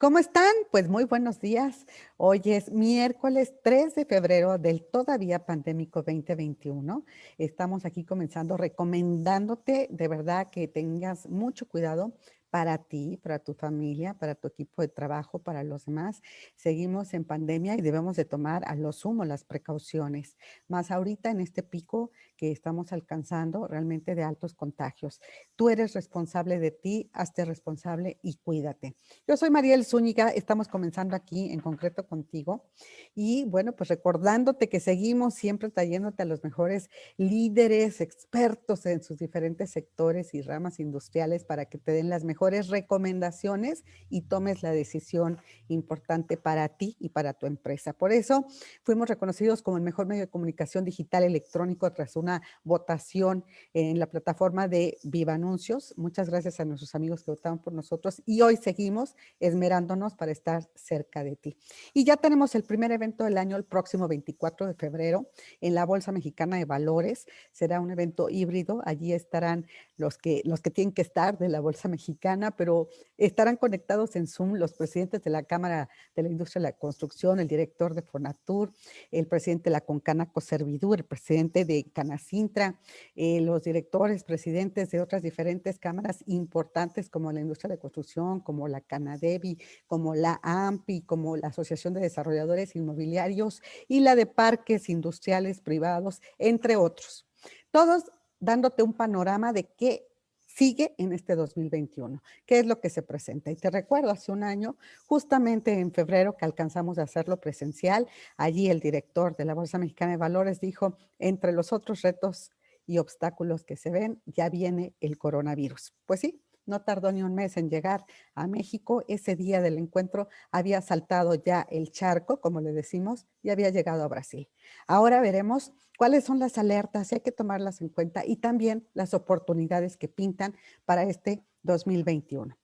¿Cómo están? Pues muy buenos días. Hoy es miércoles 3 de febrero del todavía pandémico 2021. Estamos aquí comenzando recomendándote de verdad que tengas mucho cuidado para ti, para tu familia, para tu equipo de trabajo, para los demás. Seguimos en pandemia y debemos de tomar a lo sumo las precauciones, más ahorita en este pico que estamos alcanzando realmente de altos contagios. Tú eres responsable de ti, hazte responsable y cuídate. Yo soy Mariel Zúñiga, estamos comenzando aquí en concreto contigo y bueno, pues recordándote que seguimos siempre trayéndote a los mejores líderes, expertos en sus diferentes sectores y ramas industriales para que te den las mejores recomendaciones y tomes la decisión importante para ti y para tu empresa. Por eso fuimos reconocidos como el mejor medio de comunicación digital electrónico tras una votación en la plataforma de Viva Anuncios. Muchas gracias a nuestros amigos que votaron por nosotros y hoy seguimos esmerándonos para estar cerca de ti. Y ya tenemos el primer evento del año el próximo 24 de febrero en la Bolsa Mexicana de Valores. Será un evento híbrido. Allí estarán los que tienen que estar de la Bolsa Mexicana, pero estarán conectados en Zoom los presidentes de la Cámara de la Industria de la Construcción, el director de Fonatur, el presidente de la Concanaco Servidur, el presidente de Canacintra, los directores, presidentes de otras diferentes cámaras importantes como la industria de construcción, como la Canadevi, como la AMPI, como la Asociación de Desarrolladores Inmobiliarios y la de Parques Industriales Privados, entre otros. Todos dándote un panorama de qué sigue en este 2021, qué es lo que se presenta. Y te recuerdo, hace un año, justamente en febrero que alcanzamos a hacerlo presencial, allí el director de la Bolsa Mexicana de Valores dijo, entre los otros retos y obstáculos que se ven, ya viene el coronavirus. Pues sí, no tardó ni un mes en llegar a México. Ese día del encuentro había saltado ya el charco, como le decimos, y había llegado a Brasil. Ahora veremos cuáles son las alertas y hay que tomarlas en cuenta y también las oportunidades que pintan para este 2021.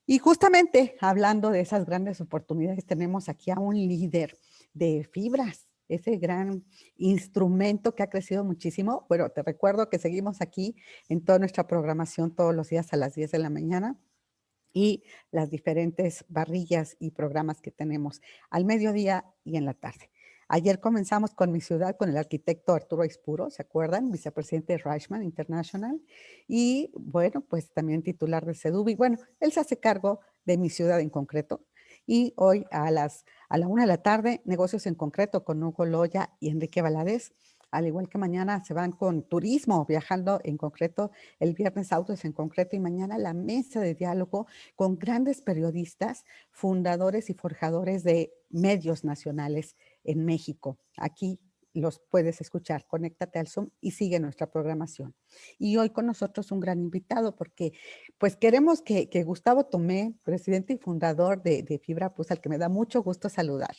Y justamente hablando de esas grandes oportunidades, tenemos aquí a un líder de fibras, ese gran instrumento que ha crecido muchísimo. Bueno, te recuerdo que seguimos aquí en toda nuestra programación todos los días a las 10 de la mañana y las diferentes barrillas y programas que tenemos al mediodía y en la tarde. Ayer comenzamos con Mi Ciudad, con el arquitecto Arturo Aispuro, ¿se acuerdan? Vicepresidente de Reichmann International. Y bueno, pues también titular de Sedubi. Bueno, él se hace cargo de Mi Ciudad en concreto. Y hoy a la 1 de la tarde, negocios en concreto con Hugo Loya y Enrique Valadez. Al igual que mañana se van con turismo, viajando en concreto, el viernes autos en concreto y mañana la mesa de diálogo con grandes periodistas, fundadores y forjadores de medios nacionales en México. Aquí los puedes escuchar, conéctate al Zoom y sigue nuestra programación. Y hoy con nosotros un gran invitado porque pues queremos que Gustavo Tomé, presidente y fundador de Fibra Plus, al que me da mucho gusto saludar.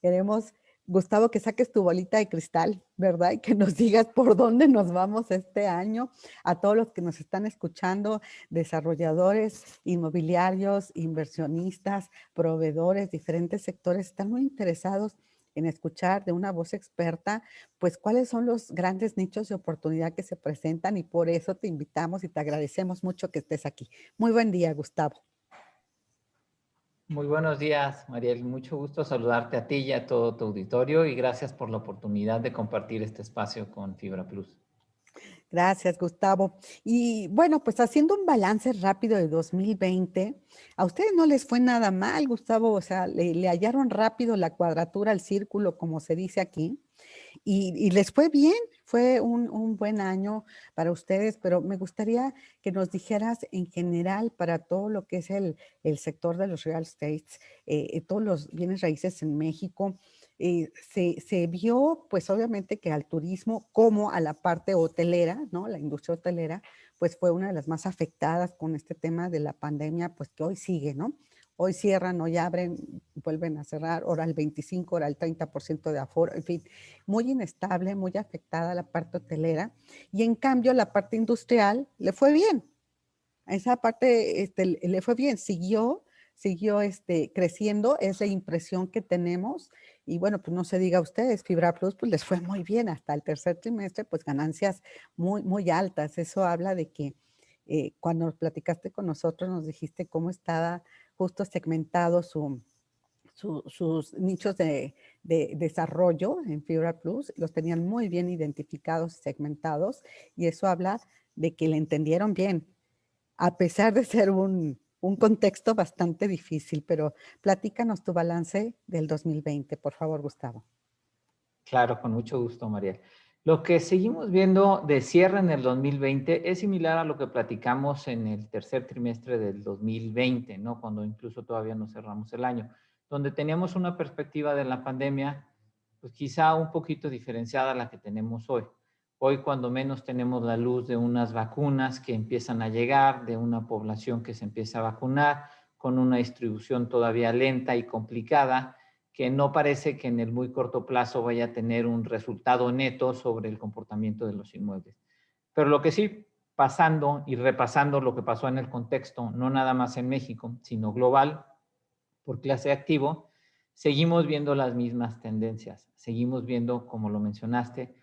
Queremos, Gustavo, que saques tu bolita de cristal, ¿verdad? Y que nos digas por dónde nos vamos este año. A todos los que nos están escuchando, desarrolladores, inmobiliarios, inversionistas, proveedores, diferentes sectores, están muy interesados en escuchar de una voz experta, pues cuáles son los grandes nichos de oportunidad que se presentan y por eso te invitamos y te agradecemos mucho que estés aquí. Muy buen día, Gustavo. Muy buenos días, Mariel. Mucho gusto saludarte a ti y a todo tu auditorio y gracias por la oportunidad de compartir este espacio con Fibra Plus. Gracias, Gustavo. Y bueno, pues haciendo un balance rápido de 2020, a ustedes no les fue nada mal, Gustavo, o sea, le hallaron rápido la cuadratura al círculo, como se dice aquí, y les fue bien, fue un buen año para ustedes, pero me gustaría que nos dijeras en general para todo lo que es el sector de los real estates, todos los bienes raíces en México, se vio pues obviamente que al turismo como a la parte hotelera, ¿no? La industria hotelera, pues fue una de las más afectadas con este tema de la pandemia, pues que hoy sigue, ¿no? Hoy cierran, hoy abren, vuelven a cerrar, ahora el 25, ahora el 30% de aforo, en fin, muy inestable, muy afectada la parte hotelera y en cambio la parte industrial le fue bien. Esa parte le fue bien, siguió creciendo, es la impresión que tenemos y bueno, pues no se diga a ustedes, Fibra Plus pues les fue muy bien hasta el tercer trimestre, pues ganancias muy, muy altas. Eso habla de que cuando platicaste con nosotros nos dijiste cómo estaba justo segmentado sus nichos de desarrollo en Fibra Plus, los tenían muy bien identificados y segmentados, y eso habla de que le entendieron bien, a pesar de ser un contexto bastante difícil. Pero platícanos tu balance del 2020, por favor, Gustavo. Claro, con mucho gusto, Mariel. Lo que seguimos viendo de cierre en el 2020 es similar a lo que platicamos en el tercer trimestre del 2020, ¿no? Cuando incluso todavía no cerramos el año, donde teníamos una perspectiva de la pandemia, pues quizá un poquito diferenciada a la que tenemos hoy. Hoy, cuando menos, tenemos la luz de unas vacunas que empiezan a llegar, de una población que se empieza a vacunar, con una distribución todavía lenta y complicada, que no parece que en el muy corto plazo vaya a tener un resultado neto sobre el comportamiento de los inmuebles. Pero lo que sí, pasando y repasando lo que pasó en el contexto, no nada más en México, sino global, por clase de activo, seguimos viendo las mismas tendencias. Seguimos viendo, como lo mencionaste,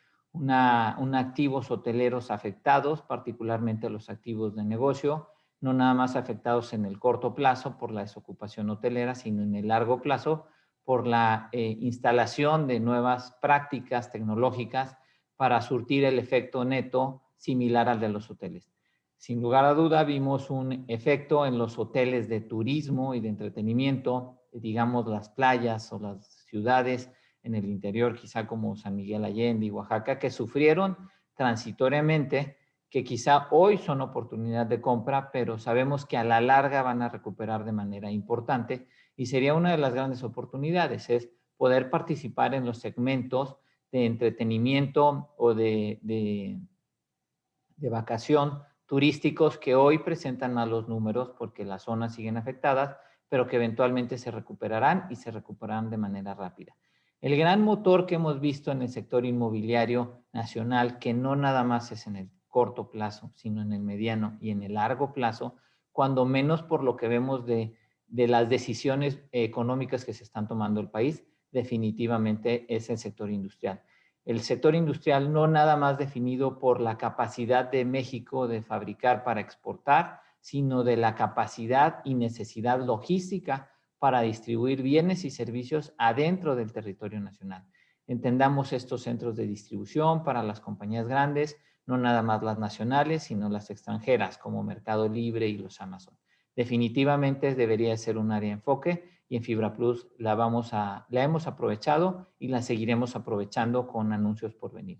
activos hoteleros afectados, particularmente los activos de negocio, no nada más afectados en el corto plazo por la desocupación hotelera, sino en el largo plazo por la instalación de nuevas prácticas tecnológicas para surtir el efecto neto similar al de los hoteles. Sin lugar a duda, vimos un efecto en los hoteles de turismo y de entretenimiento, digamos las playas o las ciudades en el interior, quizá como San Miguel Allende y Oaxaca, que sufrieron transitoriamente, que quizá hoy son oportunidad de compra, pero sabemos que a la larga van a recuperar de manera importante, y sería una de las grandes oportunidades, es poder participar en los segmentos de entretenimiento o de vacación turísticos que hoy presentan malos números porque las zonas siguen afectadas, pero que eventualmente se recuperarán y se recuperarán de manera rápida. El gran motor que hemos visto en el sector inmobiliario nacional, que no nada más es en el corto plazo, sino en el mediano y en el largo plazo, cuando menos por lo que vemos de las decisiones económicas que se están tomando el país, definitivamente es el sector industrial. El sector industrial no nada más definido por la capacidad de México de fabricar para exportar, sino de la capacidad y necesidad logística para distribuir bienes y servicios adentro del territorio nacional. Entendamos estos centros de distribución para las compañías grandes, no nada más las nacionales, sino las extranjeras, como Mercado Libre y los Amazon. Definitivamente debería ser un área de enfoque, y en Fibra Plus la hemos aprovechado y la seguiremos aprovechando con anuncios por venir.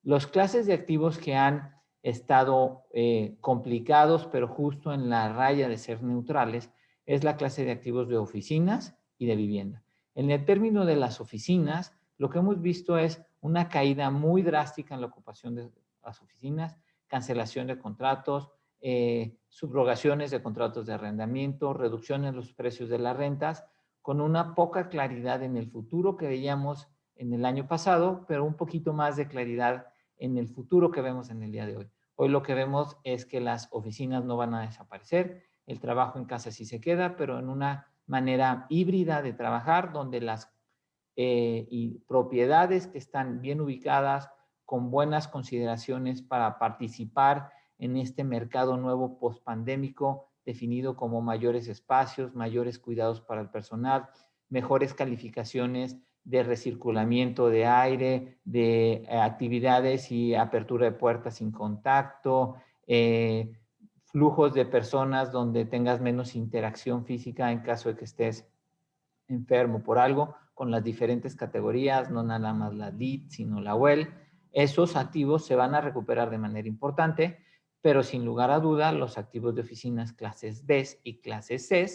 Los clases de activos que han estado complicados, pero justo en la raya de ser neutrales, es la clase de activos de oficinas y de vivienda. En el término de las oficinas, lo que hemos visto es una caída muy drástica en la ocupación de las oficinas, cancelación de contratos, subrogaciones de contratos de arrendamiento, reducción en los precios de las rentas, con una poca claridad en el futuro que veíamos en el año pasado, pero un poquito más de claridad en el futuro que vemos en el día de hoy. Hoy lo que vemos es que las oficinas no van a desaparecer, el trabajo en casa sí se queda, pero en una manera híbrida de trabajar, donde las y propiedades que están bien ubicadas, con buenas consideraciones para participar en este mercado nuevo post-pandémico, definido como mayores espacios, mayores cuidados para el personal, mejores calificaciones de recirculamiento de aire, de actividades y apertura de puertas sin contacto, flujos de personas donde tengas menos interacción física en caso de que estés enfermo por algo, con las diferentes categorías, no nada más la LEED, sino la WELL. Esos activos se van a recuperar de manera importante, pero sin lugar a duda, los activos de oficinas clases B y clases C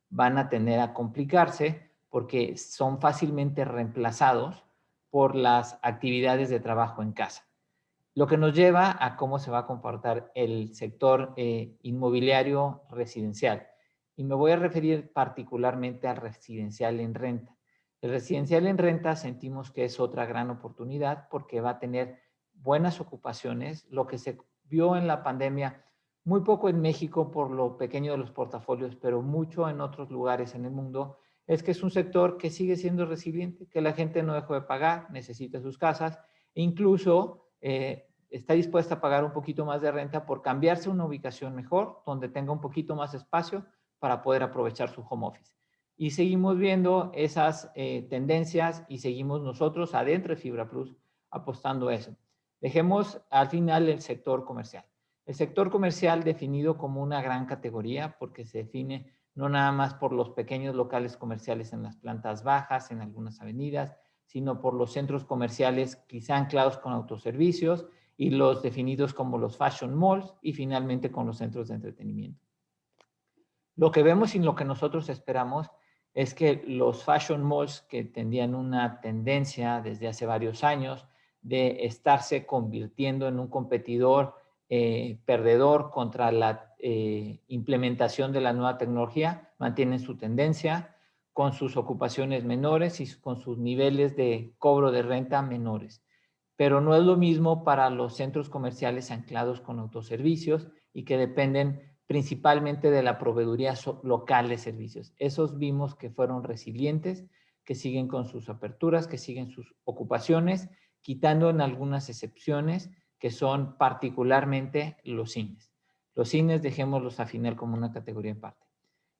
van a tener a complicarse porque son fácilmente reemplazados por las actividades de trabajo en casa. Lo que nos lleva a cómo se va a comportar el sector inmobiliario residencial. Y me voy a referir particularmente al residencial en renta. El residencial en renta sentimos que es otra gran oportunidad porque va a tener buenas ocupaciones. Lo que se vio en la pandemia, muy poco en México por lo pequeño de los portafolios, pero mucho en otros lugares en el mundo, es que es un sector que sigue siendo resiliente, que la gente no dejó de pagar, necesita sus casas, e incluso está dispuesta a pagar un poquito más de renta por cambiarse a una ubicación mejor, donde tenga un poquito más espacio para poder aprovechar su home office. Y seguimos viendo esas tendencias y seguimos nosotros adentro de Fibra Plus apostando a eso. Dejemos al final el sector comercial. El sector comercial definido como una gran categoría porque se define no nada más por los pequeños locales comerciales en las plantas bajas, en algunas avenidas, sino por los centros comerciales quizá anclados con autoservicios y los definidos como los fashion malls y finalmente con los centros de entretenimiento. Lo que vemos y lo que nosotros esperamos es que los fashion malls que tenían una tendencia desde hace varios años de estarse convirtiendo en un competidor perdedor contra la implementación de la nueva tecnología, mantienen su tendencia con sus ocupaciones menores y con sus niveles de cobro de renta menores. Pero no es lo mismo para los centros comerciales anclados con autoservicios y que dependen principalmente de la proveeduría local de servicios. Esos vimos que fueron resilientes, que siguen con sus aperturas, que siguen sus ocupaciones, quitando en algunas excepciones que son particularmente los cines. Los cines dejémoslos al final como una categoría en parte.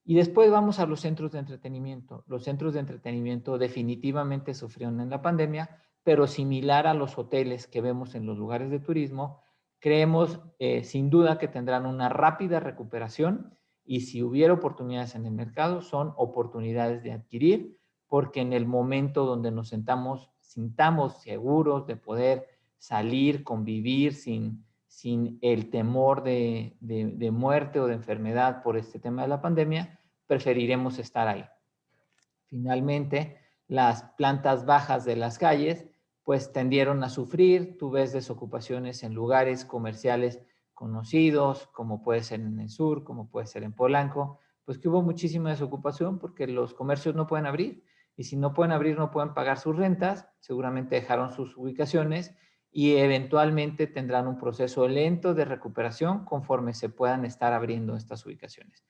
Y después vamos a los centros de entretenimiento. Los centros de entretenimiento definitivamente sufrieron en la pandemia, pero similar a los hoteles que vemos en los lugares de turismo, creemos sin duda que tendrán una rápida recuperación y si hubiera oportunidades en el mercado, son oportunidades de adquirir, porque en el momento donde nos sintamos seguros de poder salir, convivir sin el temor de muerte o de enfermedad por este tema de la pandemia, preferiremos estar ahí. Finalmente, las plantas bajas de las calles pues tendieron a sufrir. Tú ves desocupaciones en lugares comerciales conocidos, como puede ser en el sur, como puede ser en Polanco, pues que hubo muchísima desocupación porque los comercios no pueden abrir. Y si no pueden abrir, no pueden pagar sus rentas, seguramente dejaron sus ubicaciones y eventualmente tendrán un proceso lento de recuperación conforme se puedan estar abriendo estas ubicaciones.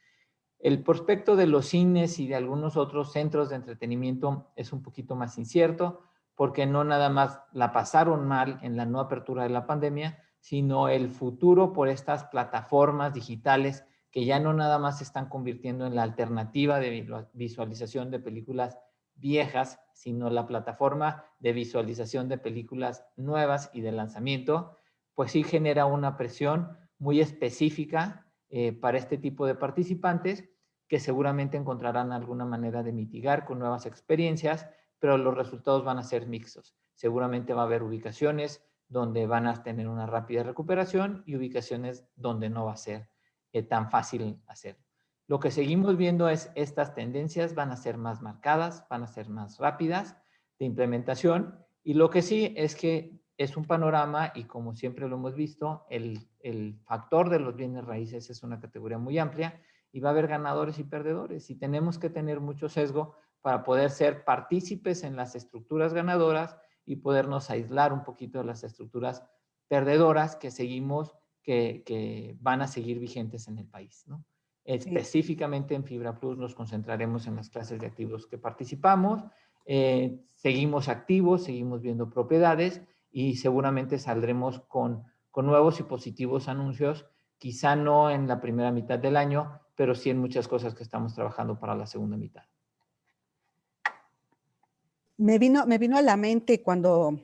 El prospecto de los cines y de algunos otros centros de entretenimiento es un poquito más incierto porque no nada más la pasaron mal en la no apertura de la pandemia, sino el futuro por estas plataformas digitales que ya no nada más se están convirtiendo en la alternativa de visualización de películas viejas, sino la plataforma de visualización de películas nuevas y de lanzamiento, pues sí genera una presión muy específica para este tipo de participantes que seguramente encontrarán alguna manera de mitigar con nuevas experiencias, pero los resultados van a ser mixtos. Seguramente va a haber ubicaciones donde van a tener una rápida recuperación y ubicaciones donde no va a ser tan fácil hacerlo. Lo que seguimos viendo es estas tendencias van a ser más marcadas, van a ser más rápidas de implementación y lo que sí es que es un panorama y como siempre lo hemos visto, el factor de los bienes raíces es una categoría muy amplia y va a haber ganadores y perdedores y tenemos que tener mucho sesgo para poder ser partícipes en las estructuras ganadoras y podernos aislar un poquito de las estructuras perdedoras que seguimos, que van a seguir vigentes en el país, ¿no? Específicamente en Fibra Plus nos concentraremos en las clases de activos que participamos, seguimos activos, seguimos viendo propiedades y seguramente saldremos con nuevos y positivos anuncios, quizá no en la primera mitad del año, pero sí en muchas cosas que estamos trabajando para la segunda mitad. Me vino a la mente cuando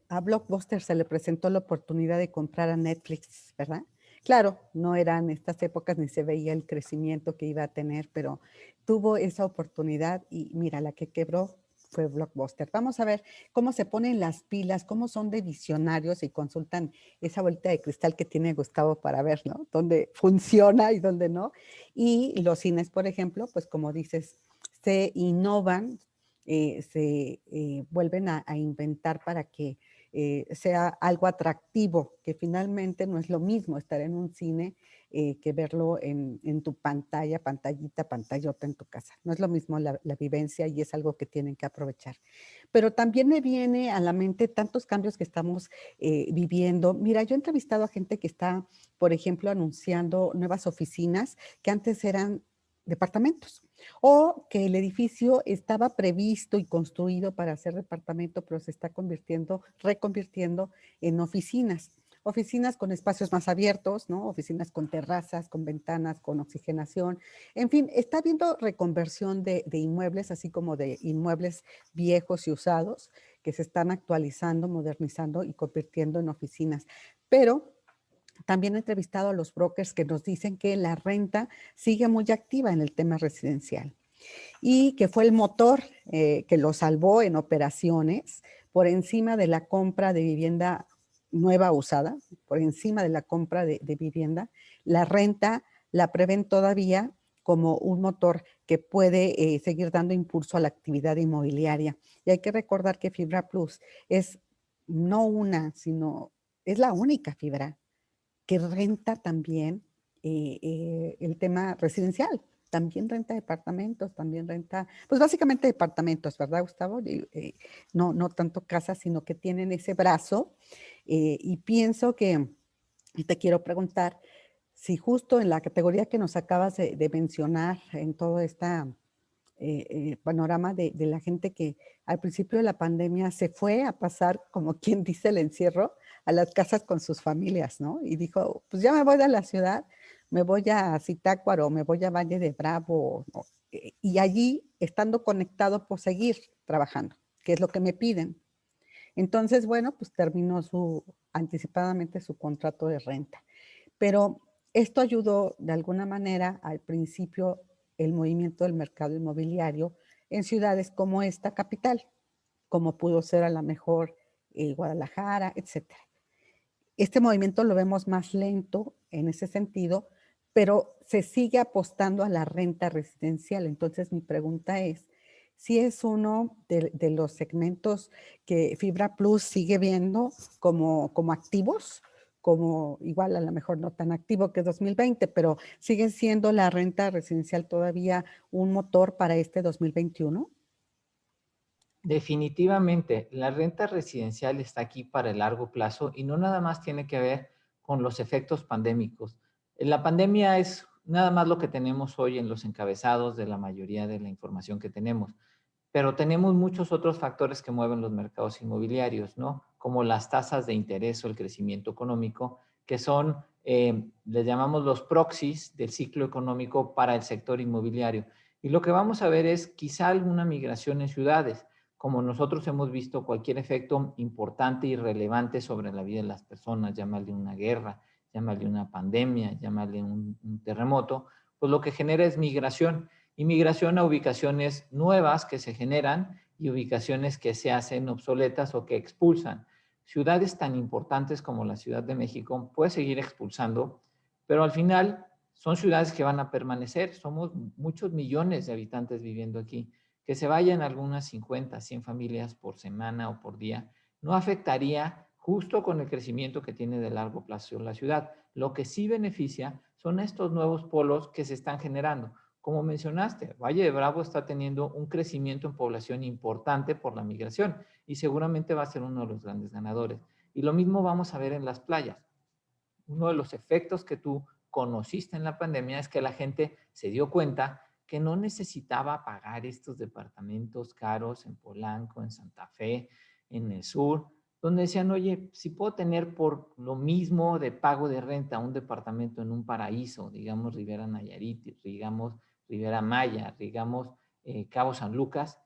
a Blockbuster se le presentó la oportunidad de comprar a Netflix, ¿verdad? Claro, no eran estas épocas ni se veía el crecimiento que iba a tener, pero tuvo esa oportunidad y mira, la que quebró fue Blockbuster. Vamos a ver cómo se ponen las pilas, cómo son de visionarios y consultan esa bolita de cristal que tiene Gustavo para ver, ¿no? Dónde funciona y dónde no. Y los cines, por ejemplo, pues como dices, se innovan, se vuelven a inventar para que sea algo atractivo, que finalmente no es lo mismo estar en un cine que verlo en tu pantallota en tu casa. No es lo mismo la vivencia y es algo que tienen que aprovechar. Pero también me viene a la mente tantos cambios que estamos viviendo. Mira, yo he entrevistado a gente que está, por ejemplo, anunciando nuevas oficinas que antes eran departamentos o que el edificio estaba previsto y construido para ser departamento, pero se está reconvirtiendo en oficinas. oficinas con espacios más abiertos, ¿no? Oficinas con terrazas, con ventanas, con oxigenación. En fin, está habiendo reconversión de inmuebles, así como de inmuebles viejos y usados, que se están actualizando, modernizando y convirtiendo en oficinas. Pero también he entrevistado a los brokers que nos dicen que la renta sigue muy activa en el tema residencial y que fue el motor que lo salvó en operaciones por encima de la compra de vivienda nueva o usada, por encima de la compra de vivienda. La renta la prevén todavía como un motor que puede seguir dando impulso a la actividad inmobiliaria. Y hay que recordar que Fibra Plus es no una, sino es la única fibra que renta también el tema residencial. También renta departamentos, también renta, pues básicamente departamentos, ¿verdad, Gustavo? No, no tanto casas, sino que tienen ese brazo. Y pienso que, y te quiero preguntar, si justo en la categoría que nos acabas de mencionar, en todo esta panorama de la gente que al principio de la pandemia se fue a pasar, como quien dice, el encierro a las casas con sus familias, ¿no? Y dijo, pues ya me voy de la ciudad, me voy a Zitácuaro, me voy a Valle de Bravo, ¿no? Y allí, estando conectado, por seguir trabajando, que es lo que me piden. Entonces, bueno, pues terminó anticipadamente su contrato de renta. Pero esto ayudó de alguna manera al principio el movimiento del mercado inmobiliario en ciudades como esta capital, como pudo ser a lo mejor Guadalajara, etcétera. Este movimiento lo vemos más lento en ese sentido, pero se sigue apostando a la renta residencial. Entonces mi pregunta es, si es uno de los segmentos que Fibra Plus sigue viendo como activos, como igual a lo mejor no tan activo que 2020, pero sigue siendo la renta residencial todavía un motor para este 2021. Definitivamente, la renta residencial está aquí para el largo plazo y no nada más tiene que ver con los efectos pandémicos. La pandemia es nada más lo que tenemos hoy en los encabezados de la mayoría de la información que tenemos, pero tenemos muchos otros factores que mueven los mercados inmobiliarios, ¿no? Como las tasas de interés o el crecimiento económico, que son, les llamamos los proxies del ciclo económico para el sector inmobiliario. Y lo que vamos a ver es quizá alguna migración en ciudades, como nosotros hemos visto cualquier efecto importante y relevante sobre la vida de las personas, llámale una guerra, llámale una pandemia, llámale un terremoto, pues lo que genera es migración y migración a ubicaciones nuevas que se generan y ubicaciones que se hacen obsoletas o que expulsan. Ciudades tan importantes como la Ciudad de México puede seguir expulsando, pero al final son ciudades que van a permanecer. Somos muchos millones de habitantes viviendo aquí. Que se vayan algunas 50, 100 familias por semana o por día, no afectaría justo con el crecimiento que tiene de largo plazo la ciudad. Lo que sí beneficia son estos nuevos polos que se están generando. Como mencionaste, Valle de Bravo está teniendo un crecimiento en población importante por la migración y seguramente va a ser uno de los grandes ganadores. Y lo mismo vamos a ver en las playas. Uno de los efectos que tú conociste en la pandemia es que la gente se dio cuenta que no necesitaba pagar estos departamentos caros en Polanco, en Santa Fe, en el sur, donde decían, oye, si puedo tener por lo mismo de pago de renta un departamento en un paraíso, digamos Rivera Nayarit, digamos Rivera Maya, digamos Cabo San Lucas,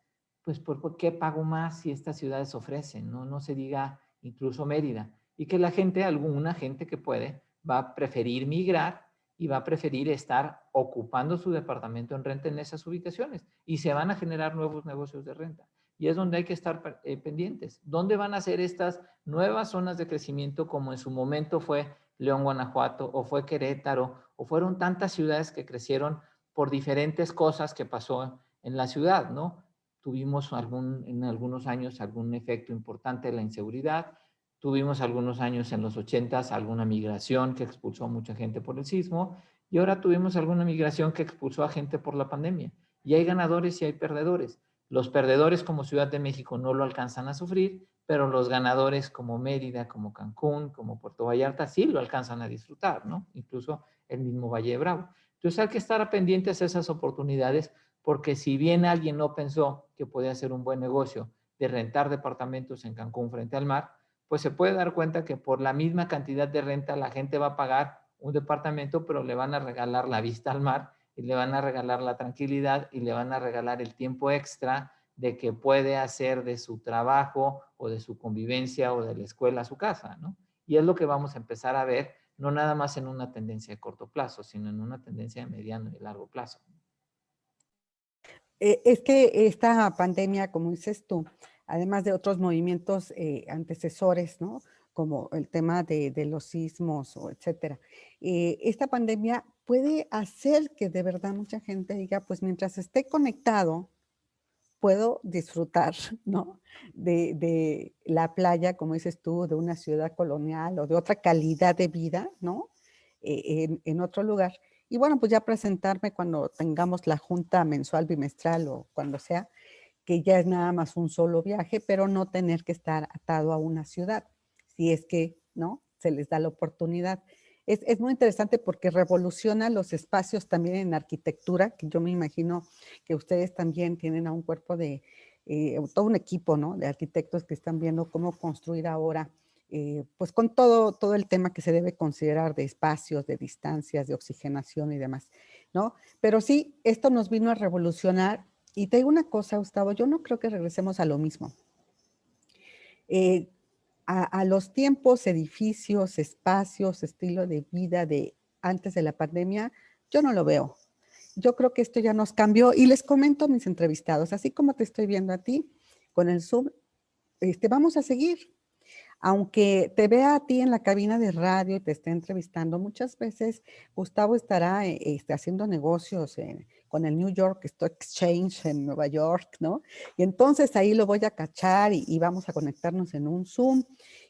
pues ¿por qué pago más si estas ciudades ofrecen? No, no se diga incluso Mérida. Y que la gente, alguna gente que puede, va a preferir migrar y va a preferir estar ocupando su departamento en renta en esas ubicaciones y se van a generar nuevos negocios de renta. Y es donde hay que estar pendientes. ¿Dónde van a ser estas nuevas zonas de crecimiento como en su momento fue León, Guanajuato, o fue Querétaro, o fueron tantas ciudades que crecieron por diferentes cosas que pasó en la ciudad, ¿no? Tuvimos en algunos años algún efecto importante de la inseguridad, tuvimos algunos años en los 80s alguna migración que expulsó a mucha gente por el sismo y ahora tuvimos alguna migración que expulsó a gente por la pandemia. Y hay ganadores y hay perdedores. Los perdedores como Ciudad de México no lo alcanzan a sufrir, pero los ganadores como Mérida, como Cancún, como Puerto Vallarta sí lo alcanzan a disfrutar, ¿no? Incluso el mismo Valle de Bravo. Entonces hay que estar pendientes de esas oportunidades porque si bien alguien no pensó que podía ser un buen negocio de rentar departamentos en Cancún frente al mar, pues se puede dar cuenta que por la misma cantidad de renta la gente va a pagar un departamento, pero le van a regalar la vista al mar y le van a regalar la tranquilidad y le van a regalar el tiempo extra de que puede hacer de su trabajo o de su convivencia o de la escuela a su casa, ¿no? Y es lo que vamos a empezar a ver, no nada más en una tendencia de corto plazo, sino en una tendencia de mediano y largo plazo. Es que esta pandemia, como dices tú, además de otros movimientos antecesores, ¿no? Como el tema de los sismos o etcétera, esta pandemia puede hacer que de verdad mucha gente diga, pues mientras esté conectado, puedo disfrutar, ¿no? De la playa, como dices tú, de una ciudad colonial o de otra calidad de vida, ¿no? En otro lugar. Y bueno, pues ya presentarme cuando tengamos la junta mensual, bimestral o cuando sea, que ya es nada más un solo viaje, pero no tener que estar atado a una ciudad, si es que, ¿no? Se les da la oportunidad. Es muy interesante porque revoluciona los espacios también en arquitectura, que yo me imagino que ustedes también tienen a un cuerpo de, todo un equipo, ¿no? De arquitectos que están viendo cómo construir ahora, pues con todo el tema que se debe considerar de espacios, de distancias, de oxigenación y demás, ¿no? Pero sí, esto nos vino a revolucionar y te digo una cosa, Gustavo, yo no creo que regresemos a lo mismo. Eh, a los tiempos, edificios, espacios, estilo de vida de antes de la pandemia, yo no lo veo. Yo creo que esto ya nos cambió y les comento a mis entrevistados, así como te estoy viendo a ti con el Zoom, vamos a seguir. Aunque te vea a ti en la cabina de radio y te esté entrevistando, muchas veces Gustavo estará haciendo negocios con el New York Stock Exchange en Nueva York, ¿no? Y entonces ahí lo voy a cachar y vamos a conectarnos en un Zoom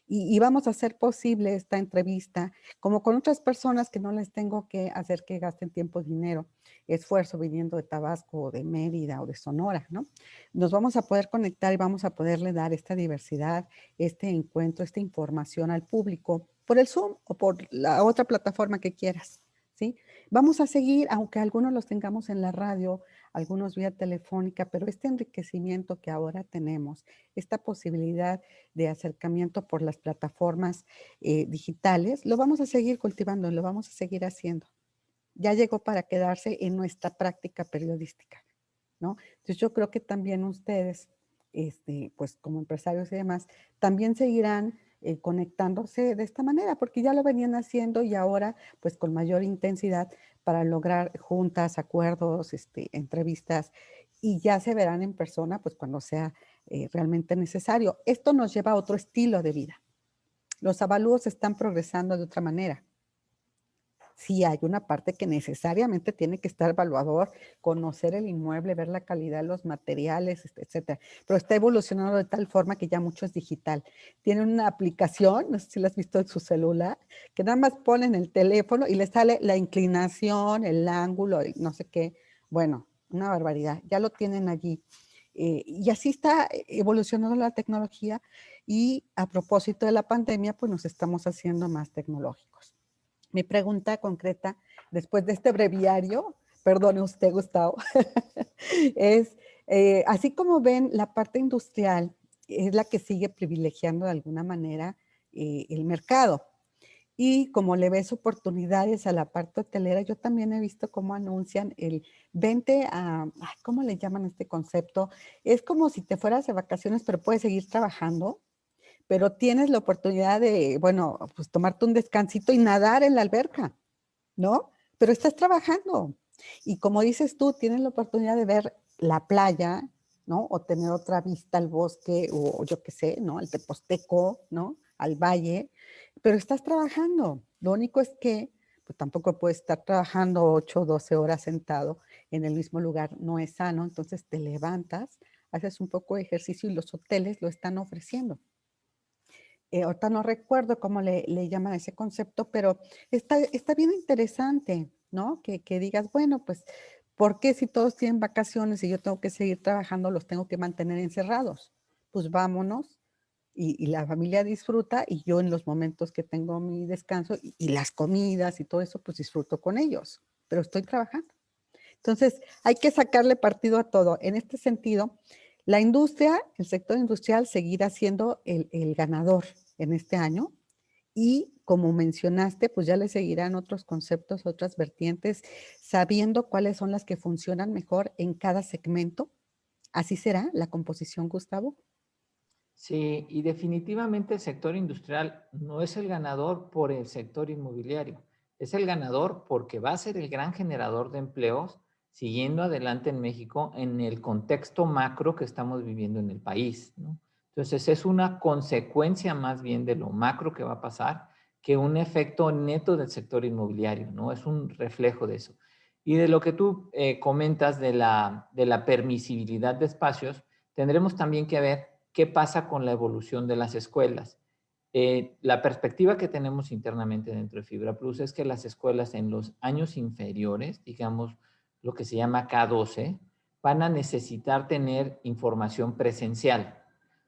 y vamos a hacer posible esta entrevista, como con otras personas que no les tengo que hacer que gasten tiempo, dinero, esfuerzo viniendo de Tabasco o de Mérida o de Sonora, ¿no? Nos vamos a poder conectar y vamos a poderle dar esta diversidad, este encuentro, esta información al público por el Zoom o por la otra plataforma que quieras, ¿sí? Vamos a seguir, aunque algunos los tengamos en la radio, algunos vía telefónica, pero este enriquecimiento que ahora tenemos, esta posibilidad de acercamiento por las plataformas digitales, lo vamos a seguir cultivando, lo vamos a seguir haciendo. Ya llegó para quedarse en nuestra práctica periodística, ¿no? Entonces yo creo que también ustedes, pues como empresarios y demás, también seguirán conectándose de esta manera, porque ya lo venían haciendo y ahora pues con mayor intensidad para lograr juntas, acuerdos, entrevistas y ya se verán en persona pues cuando sea realmente necesario. Esto nos lleva a otro estilo de vida. Los avalúos están progresando de otra manera. Sí hay una parte que necesariamente tiene que estar evaluador, conocer el inmueble, ver la calidad de los materiales, etcétera. Pero está evolucionando de tal forma que ya mucho es digital. Tiene una aplicación, no sé si la has visto en su celular, que nada más ponen el teléfono y le sale la inclinación, el ángulo, no sé qué. Bueno, una barbaridad. Ya lo tienen allí. Y así está evolucionando la tecnología y a propósito de la pandemia, pues nos estamos haciendo más tecnológicos. Mi pregunta concreta, después de este breviario, perdone usted, Gustavo, es, así como ven, la parte industrial es la que sigue privilegiando de alguna manera el mercado. Y como le ves oportunidades a la parte hotelera, yo también he visto cómo anuncian el vente a, ¿cómo le llaman este concepto? Es como si te fueras de vacaciones, pero puedes seguir trabajando, pero tienes la oportunidad de, bueno, pues tomarte un descansito y nadar en la alberca, ¿no? Pero estás trabajando. Y como dices tú, tienes la oportunidad de ver la playa, ¿no? O tener otra vista al bosque o yo qué sé, ¿no? Al Teposteco, ¿no? Al valle, pero estás trabajando. Lo único es que pues tampoco puedes estar trabajando 8 o 12 horas sentado en el mismo lugar, no es sano, entonces te levantas, haces un poco de ejercicio y los hoteles lo están ofreciendo. Ahorita no recuerdo cómo le llaman a ese concepto, pero está bien interesante, ¿no? Que digas, bueno, pues, ¿por qué si todos tienen vacaciones y yo tengo que seguir trabajando, los tengo que mantener encerrados? Pues vámonos y la familia disfruta y yo en los momentos que tengo mi descanso y las comidas y todo eso, pues disfruto con ellos, pero estoy trabajando. Entonces, hay que sacarle partido a todo. En este sentido, la industria, el sector industrial seguirá siendo el ganador, en este año. Y como mencionaste, pues ya le seguirán otros conceptos, otras vertientes, sabiendo cuáles son las que funcionan mejor en cada segmento. ¿Así será la composición, Gustavo? Sí, y definitivamente el sector industrial no es el ganador por el sector inmobiliario, es el ganador porque va a ser el gran generador de empleos siguiendo adelante en México en el contexto macro que estamos viviendo en el país, ¿no? Entonces es una consecuencia más bien de lo macro que va a pasar que un efecto neto del sector inmobiliario, ¿no? Es un reflejo de eso. Y de lo que tú comentas de la permisibilidad de espacios, tendremos también que ver qué pasa con la evolución de las escuelas. La perspectiva que tenemos internamente dentro de Fibra Plus es que las escuelas en los años inferiores, digamos lo que se llama K12, van a necesitar tener información presencial,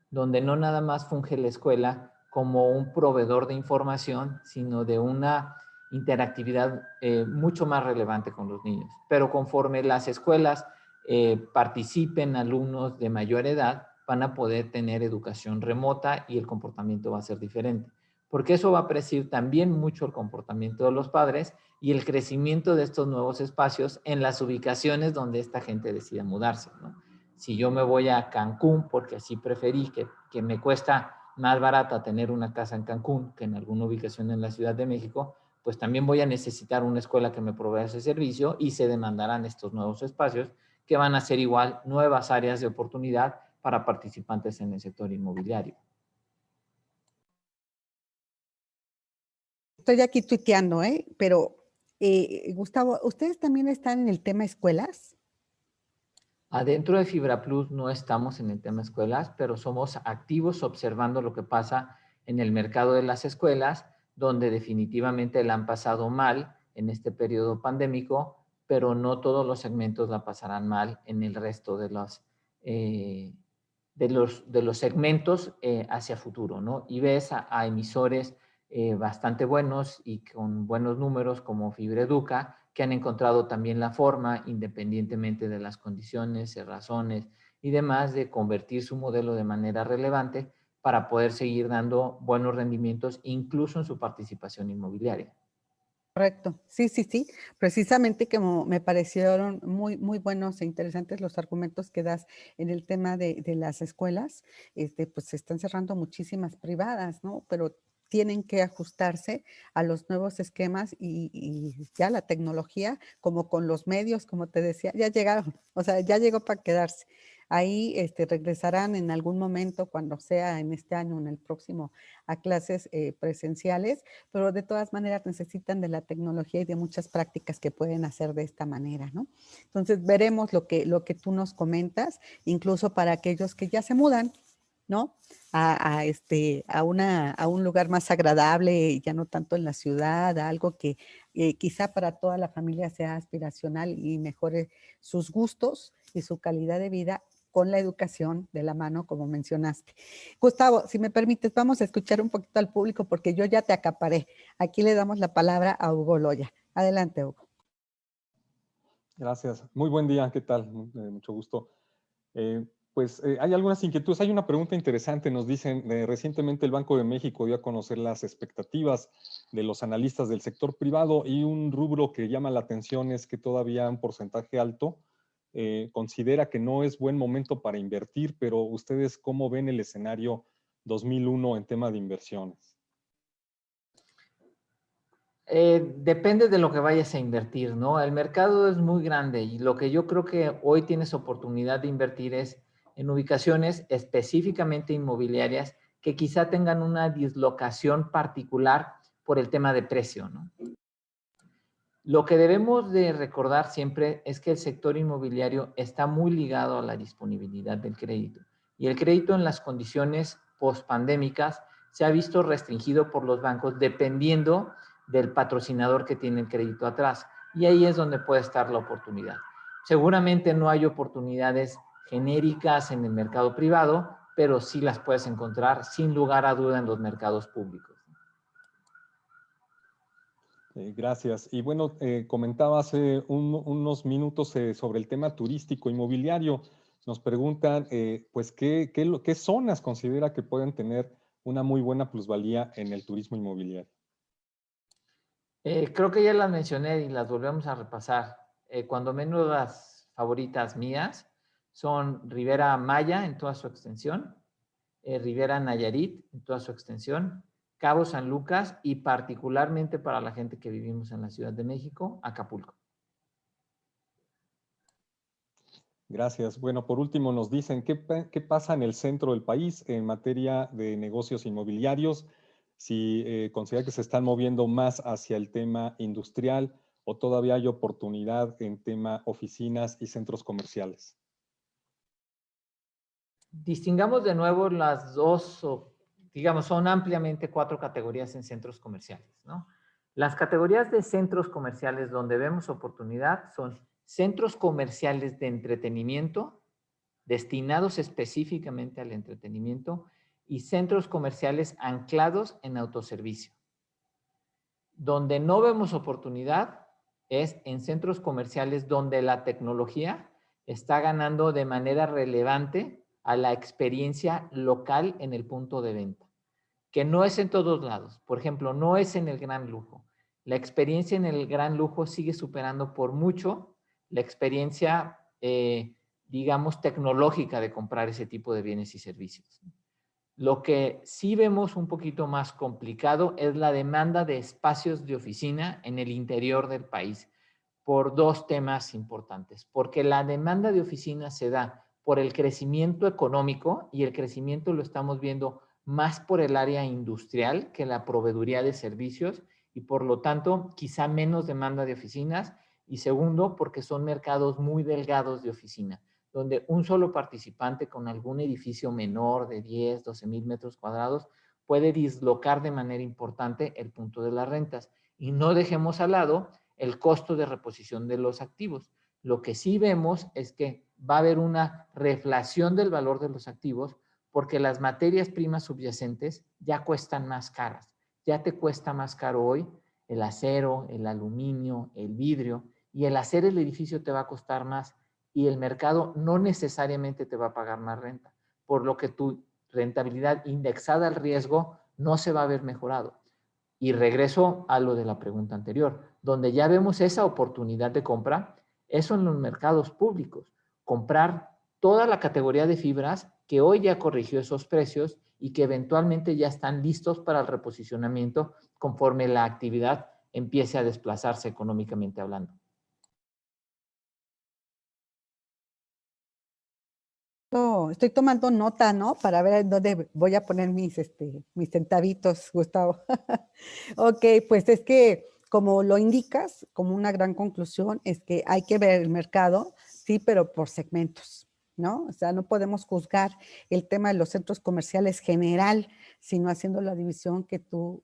donde no nada más funge la escuela como un proveedor de información, sino de una interactividad mucho más relevante con los niños. Pero conforme las escuelas participen alumnos de mayor edad, van a poder tener educación remota y el comportamiento va a ser diferente. Porque eso va a presidir también mucho el comportamiento de los padres y el crecimiento de estos nuevos espacios en las ubicaciones donde esta gente decida mudarse, ¿no? Si yo me voy a Cancún, porque así preferí que me cuesta más barata tener una casa en Cancún que en alguna ubicación en la Ciudad de México, pues también voy a necesitar una escuela que me provea ese servicio y se demandarán estos nuevos espacios que van a ser igual nuevas áreas de oportunidad para participantes en el sector inmobiliario. Estoy aquí tuiteando, ¿eh? Pero, Gustavo, ¿ustedes también están en el tema escuelas? Adentro de Fibra Plus no estamos en el tema escuelas, pero somos activos observando lo que pasa en el mercado de las escuelas, donde definitivamente la han pasado mal en este periodo pandémico, pero no todos los segmentos la pasarán mal en el resto eh, de los segmentos hacia futuro, ¿no? Y ves a emisores bastante buenos y con buenos números como Fibra Educa, que han encontrado también la forma, independientemente de las condiciones, razones y demás, de convertir su modelo de manera relevante para poder seguir dando buenos rendimientos, incluso en su participación inmobiliaria. Correcto, sí, sí, sí. Precisamente como me parecieron muy, muy buenos e interesantes los argumentos que das en el tema de las escuelas, pues se están cerrando muchísimas privadas, ¿no? Pero tienen que ajustarse a los nuevos esquemas y ya la tecnología, como con los medios, como te decía, ya llegaron, o sea, ya llegó para quedarse. Ahí regresarán en algún momento, cuando sea en este año o en el próximo, a clases presenciales, pero de todas maneras necesitan de la tecnología y de muchas prácticas que pueden hacer de esta manera, ¿no? Entonces veremos lo que tú nos comentas, incluso para aquellos que ya se mudan, ¿no? A un lugar más agradable, ya no tanto en la ciudad, a algo que quizá para toda la familia sea aspiracional y mejore sus gustos y su calidad de vida con la educación de la mano, como mencionaste. Gustavo, si me permites, vamos a escuchar un poquito al público porque yo ya te acaparé. Aquí le damos la palabra a Hugo Loya. Adelante, Hugo. Gracias. Muy buen día. ¿Qué tal? Mucho gusto. Hay algunas inquietudes. Hay una pregunta interesante. Nos dicen, recientemente el Banco de México dio a conocer las expectativas de los analistas del sector privado y un rubro que llama la atención es que todavía un porcentaje alto considera que no es buen momento para invertir, pero ustedes, ¿cómo ven el escenario 2001 en tema de inversiones? Depende de lo que vayas a invertir, ¿no? El mercado es muy grande y lo que yo creo que hoy tienes oportunidad de invertir es en ubicaciones específicamente inmobiliarias que quizá tengan una dislocación particular por el tema de precio, ¿no? Lo que debemos de recordar siempre es que el sector inmobiliario está muy ligado a la disponibilidad del crédito y el crédito en las condiciones pospandémicas se ha visto restringido por los bancos dependiendo del patrocinador que tiene el crédito atrás y ahí es donde puede estar la oportunidad. Seguramente no hay oportunidades genéricas en el mercado privado, pero sí las puedes encontrar sin lugar a duda en los mercados públicos. Gracias. Y bueno, comentaba hace unos minutos sobre el tema turístico inmobiliario. Nos preguntan, pues, ¿qué zonas considera que pueden tener una muy buena plusvalía en el turismo inmobiliario? Creo que ya las mencioné y las volvemos a repasar. Cuando menos las favoritas mías son Ribera Maya en toda su extensión, Ribera Nayarit en toda su extensión, Cabo San Lucas y particularmente para la gente que vivimos en la Ciudad de México, Acapulco. Gracias. Bueno, por último nos dicen, ¿qué pasa en el centro del país en materia de negocios inmobiliarios? Si considera que se están moviendo más hacia el tema industrial o todavía hay oportunidad en tema oficinas y centros comerciales. Distingamos de nuevo las dos, digamos, son ampliamente 4 categorías en centros comerciales, ¿no? Las categorías de centros comerciales donde vemos oportunidad son centros comerciales de entretenimiento, destinados específicamente al entretenimiento, y centros comerciales anclados en autoservicio. Donde no vemos oportunidad es en centros comerciales donde la tecnología está ganando de manera relevante a la experiencia local en el punto de venta, que no es en todos lados. Por ejemplo, no es en el gran lujo. La experiencia en el gran lujo sigue superando por mucho la experiencia, digamos, tecnológica de comprar ese tipo de bienes y servicios. Lo que sí vemos un poquito más complicado es la demanda de espacios de oficina en el interior del país, por 2 temas importantes. Porque la demanda de oficina se da por el crecimiento económico y el crecimiento lo estamos viendo más por el área industrial que la proveeduría de servicios y por lo tanto quizá menos demanda de oficinas. Y segundo, porque son mercados muy delgados de oficina, donde un solo participante con algún edificio menor de 10, 12 mil metros cuadrados puede dislocar de manera importante el punto de las rentas. Y no dejemos al lado el costo de reposición de los activos. Lo que sí vemos es que va a haber una reflación del valor de los activos porque las materias primas subyacentes ya cuestan más caras. Ya te cuesta más caro hoy el acero, el aluminio, el vidrio, y el hacer el edificio te va a costar más y el mercado no necesariamente te va a pagar más renta, por lo que tu rentabilidad indexada al riesgo no se va a ver mejorado. Y regreso a lo de la pregunta anterior, donde ya vemos esa oportunidad de compra, eso en los mercados públicos, comprar toda la categoría de fibras que hoy ya corrigió esos precios y que eventualmente ya están listos para el reposicionamiento conforme la actividad empiece a desplazarse económicamente hablando. Estoy tomando nota, ¿no? Para ver en dónde voy a poner mis centavitos, Gustavo. Ok, pues es que como lo indicas, como una gran conclusión, es que hay que ver el mercado, sí, pero por segmentos, ¿no? O sea, no podemos juzgar el tema de los centros comerciales general, sino haciendo la división que tú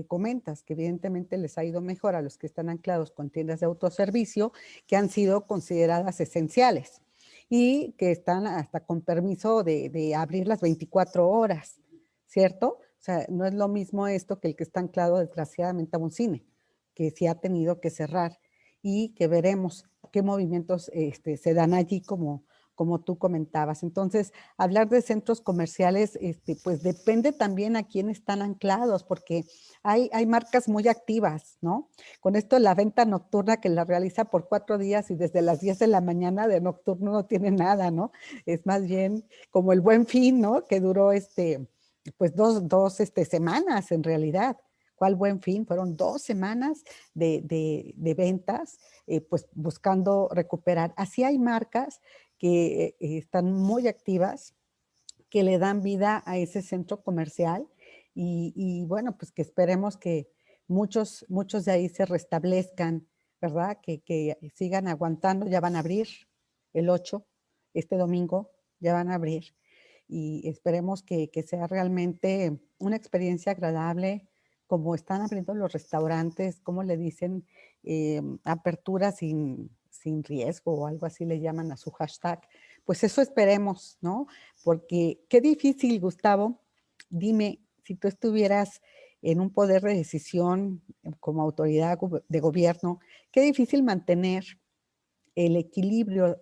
comentas, que evidentemente les ha ido mejor a los que están anclados con tiendas de autoservicio, que han sido consideradas esenciales y que están hasta con permiso de abrir las 24 horas, ¿cierto? O sea, no es lo mismo esto que el que está anclado desgraciadamente a un cine, que sí ha tenido que cerrar y que veremos qué movimientos se dan allí como tú comentabas. Entonces, hablar de centros comerciales, pues depende también a quién están anclados, porque hay marcas muy activas, ¿no? Con esto la venta nocturna que la realiza por 4 días y desde las 10 de la mañana de nocturno no tiene nada, ¿no? Es más bien como el Buen Fin, ¿no? Que duró pues dos semanas en realidad. ¿Cuál Buen Fin? Fueron 2 semanas de ventas, pues buscando recuperar. Así hay marcas que están muy activas, que le dan vida a ese centro comercial y bueno, pues que esperemos que muchos de ahí se restablezcan, ¿verdad? Que sigan aguantando, ya van a abrir el 8, este domingo, ya van a abrir y esperemos que sea realmente una experiencia agradable, como están abriendo los restaurantes, como le dicen, apertura sin riesgo o algo así le llaman a su hashtag. Pues eso esperemos, ¿no? Porque qué difícil, Gustavo, dime, si tú estuvieras en un poder de decisión como autoridad de gobierno, qué difícil mantener el equilibrio,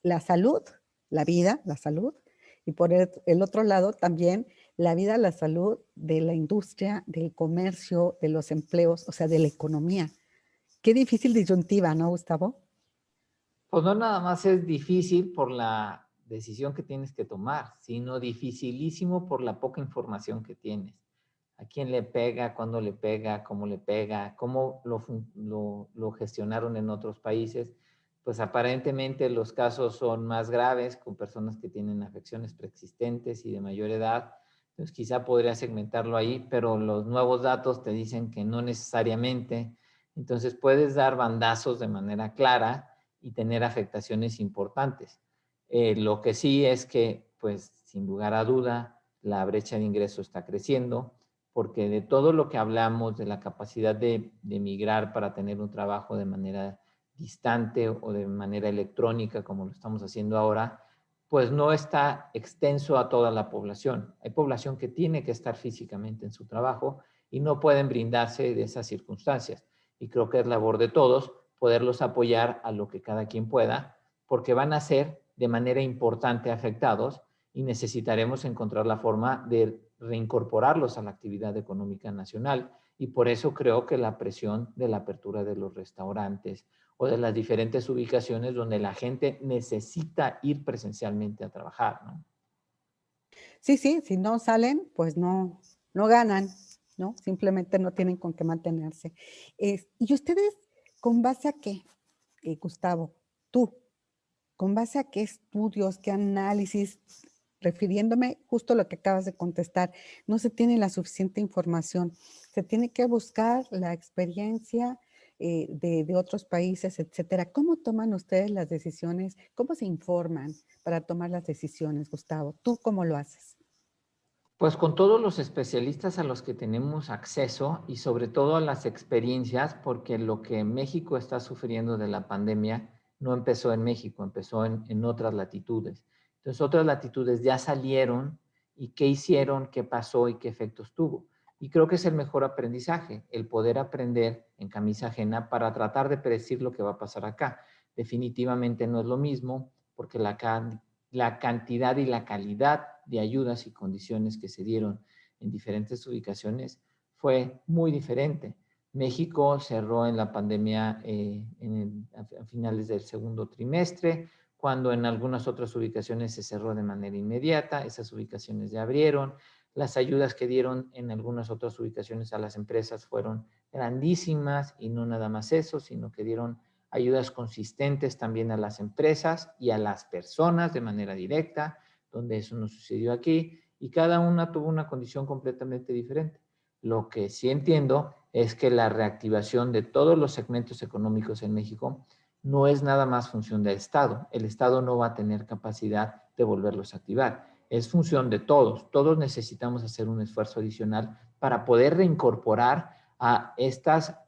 la salud, la vida, la salud, y por el otro lado también la vida, la salud de la industria, del comercio, de los empleos, o sea, de la economía. Qué difícil disyuntiva, ¿no, Gustavo? Pues no nada más es difícil por la decisión que tienes que tomar, sino dificilísimo por la poca información que tienes. A quién le pega, cuándo le pega, cómo lo gestionaron en otros países. Pues aparentemente los casos son más graves con personas que tienen afecciones preexistentes y de mayor edad. Entonces quizá podría segmentarlo ahí, pero los nuevos datos te dicen que no necesariamente. Entonces puedes dar bandazos de manera clara y tener afectaciones importantes. Lo que sí es que, pues, sin lugar a duda, la brecha de ingreso está creciendo, porque de todo lo que hablamos, de la capacidad de migrar para tener un trabajo de manera distante o de manera electrónica, como lo estamos haciendo ahora, pues no está extenso a toda la población. Hay población que tiene que estar físicamente en su trabajo y no pueden brindarse de esas circunstancias. Y creo que es labor de todos poderlos apoyar a lo que cada quien pueda, porque van a ser de manera importante afectados y necesitaremos encontrar la forma de reincorporarlos a la actividad económica nacional. Y por eso creo que la presión de la apertura de los restaurantes o de las diferentes ubicaciones donde la gente necesita ir presencialmente a trabajar, ¿no? Sí, sí, si no salen, pues no, no ganan, ¿no? Simplemente no tienen con qué mantenerse. ¿Y ustedes con base a qué, Gustavo? Tú, ¿con base a qué estudios, qué análisis? Refiriéndome justo a lo que acabas de contestar, no se tiene la suficiente información. Se tiene que buscar la experiencia de otros países, etcétera. ¿Cómo toman ustedes las decisiones? ¿Cómo se informan para tomar las decisiones, Gustavo? ¿Tú cómo lo haces? Pues con todos los especialistas a los que tenemos acceso y sobre todo a las experiencias, porque lo que México está sufriendo de la pandemia no empezó en México, empezó en otras latitudes. Entonces, otras latitudes ya salieron y qué hicieron, qué pasó y qué efectos tuvo. Y creo que es el mejor aprendizaje, el poder aprender en camisa ajena para tratar de predecir lo que va a pasar acá. Definitivamente no es lo mismo porque la cantidad y la calidad de ayudas y condiciones que se dieron en diferentes ubicaciones fue muy diferente. México cerró en la pandemia a finales del segundo trimestre, cuando en algunas otras ubicaciones se cerró de manera inmediata, esas ubicaciones ya abrieron. Las ayudas que dieron en algunas otras ubicaciones a las empresas fueron grandísimas y no nada más eso, sino que dieron ayudas consistentes también a las empresas y a las personas de manera directa, donde eso no sucedió aquí, y cada una tuvo una condición completamente diferente. Lo que sí entiendo es que la reactivación de todos los segmentos económicos en México no es nada más función del Estado. El Estado no va a tener capacidad de volverlos a activar. Es función de todos. Todos necesitamos hacer un esfuerzo adicional para poder reincorporar a estas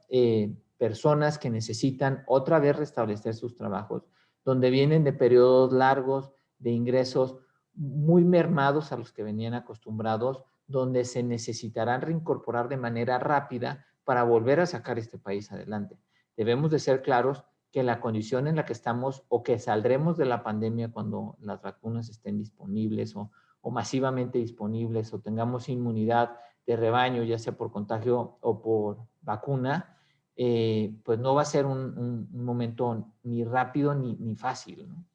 personas que necesitan otra vez restablecer sus trabajos, donde vienen de periodos largos de ingresos muy mermados a los que venían acostumbrados, donde se necesitarán reincorporar de manera rápida para volver a sacar este país adelante. Debemos de ser claros que la condición en la que estamos o que saldremos de la pandemia cuando las vacunas estén disponibles o masivamente disponibles o tengamos inmunidad de rebaño, ya sea por contagio o por vacuna, pues no va a ser un momento ni rápido ni fácil, ¿no?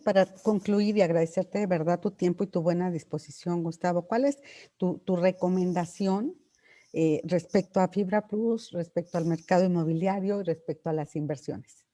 Para concluir y agradecerte de verdad tu tiempo y tu buena disposición, Gustavo, cuál es tu recomendación respecto a Fibra Plus, respecto al mercado inmobiliario y respecto a las inversiones?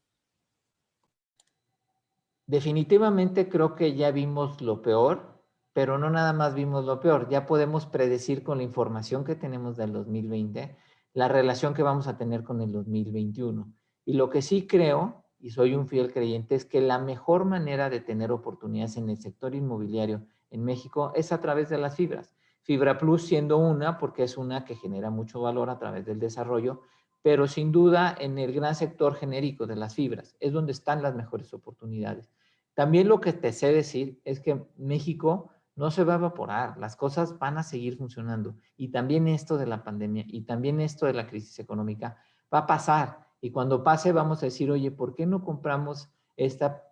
Definitivamente creo que ya vimos lo peor, pero no nada más vimos lo peor, ya podemos predecir con la información que tenemos del 2020 la relación que vamos a tener con el 2021. Y lo que sí creo, y soy un fiel creyente, es que la mejor manera de tener oportunidades en el sector inmobiliario en México es a través de las fibras. Fibra Plus siendo una, porque es una que genera mucho valor a través del desarrollo, pero sin duda en el gran sector genérico de las fibras es donde están las mejores oportunidades. También lo que te sé decir es que México no se va a evaporar, las cosas van a seguir funcionando y también esto de la pandemia y también esto de la crisis económica va a pasar y cuando pase vamos a decir, oye, ¿por qué no compramos esta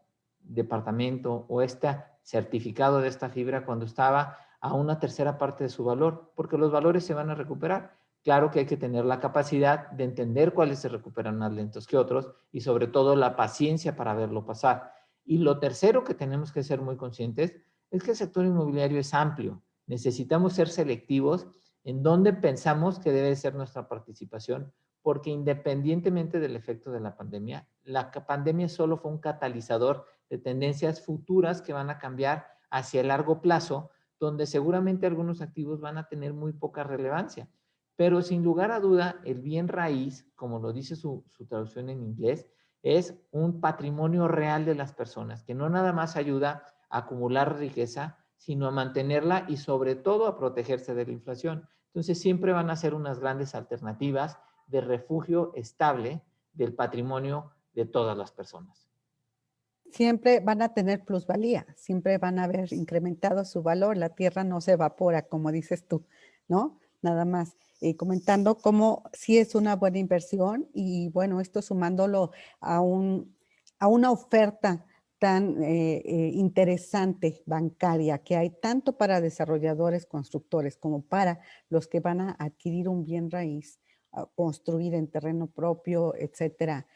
departamento o este certificado de esta fibra cuando estaba a una tercera parte de su valor, porque los valores se van a recuperar. Claro que hay que tener la capacidad de entender cuáles se recuperan más lentos que otros y sobre todo la paciencia para verlo pasar. Y lo tercero que tenemos que ser muy conscientes es que el sector inmobiliario es amplio. Necesitamos ser selectivos en dónde pensamos que debe ser nuestra participación, porque independientemente del efecto de la pandemia solo fue un catalizador de tendencias futuras que van a cambiar hacia el largo plazo, donde seguramente algunos activos van a tener muy poca relevancia. Pero sin lugar a duda, el bien raíz, como lo dice su traducción en inglés, es un patrimonio real de las personas, que no nada más ayuda a acumular riqueza, sino a mantenerla y sobre todo a protegerse de la inflación. Entonces siempre van a ser unas grandes alternativas de refugio estable del patrimonio de todas las personas. Siempre van a tener plusvalía, siempre van a haber incrementado su valor, la tierra no se evapora, como dices tú, ¿no? Nada más comentando cómo sí es una buena inversión y bueno, esto sumándolo a, a una oferta tan interesante bancaria que hay tanto para desarrolladores, constructores, como para los que van a adquirir un bien raíz, a construir en terreno propio, etcétera,